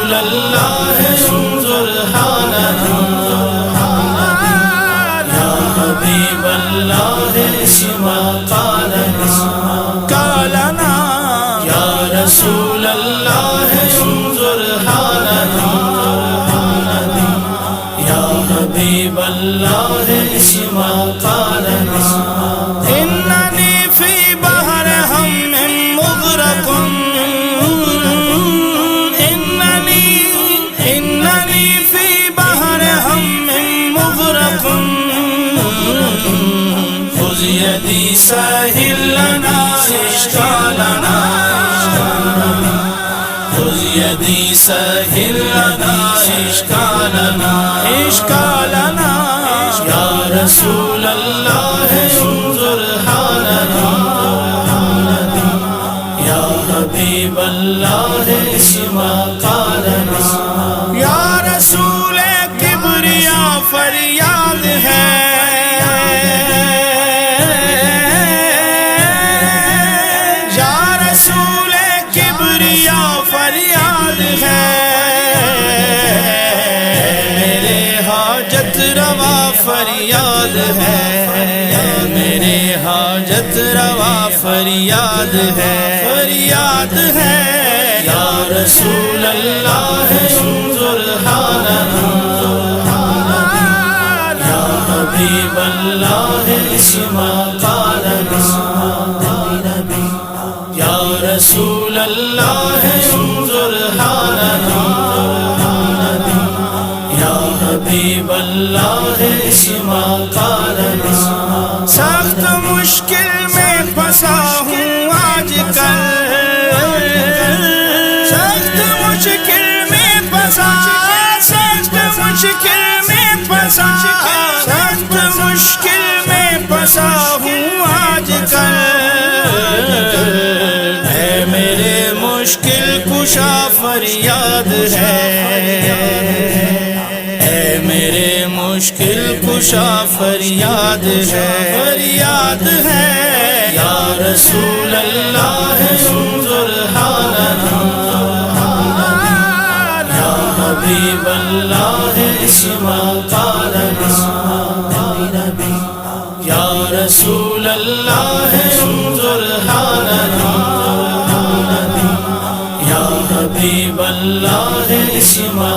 رسول اللہ انظر حالنا یا حبیب اللہ اسمع قالنا یا رسول اللہ انظر حالنا یا حبیب اللہ اسمع قالنا اننی فی بحر ہم مغرق اننی فی بحر ہم مغرق خذ یدی سہل لنا اشکالنا خذ یدی سہل لنا اشکالنا یا رسول اللہ انظر حالنا یا حبیب اللہ اسمع قالنا یا رسول کبریا فریاد ہے یا رسول کبریا فریاد ہے میرے حاجت روا فریاد ہے میرے حاجت روا فریاد ہے یا رسول اللہ انظر حالنا یا حبیب اللہ اسمع قالنا یا رسول اللہ انظر حالنا یا حبیب اللہ اسمع قالنا سخت مشکل میں پھنسا ہوں آج کل سخت مشکل میں پھنسا سخت مشکل میں پھنسا سخت مشکل میں پھنسا ہوں آج کل اے میرے مشکل کشا فریاد ہے اے میرے مشکل کشا فریاد ہے یا رسول اللہ انظر حالنا یا حبیب اللہ اسمع قالنا یا رسول اللہ انظر حالنا یا حبیب اللہ اسمع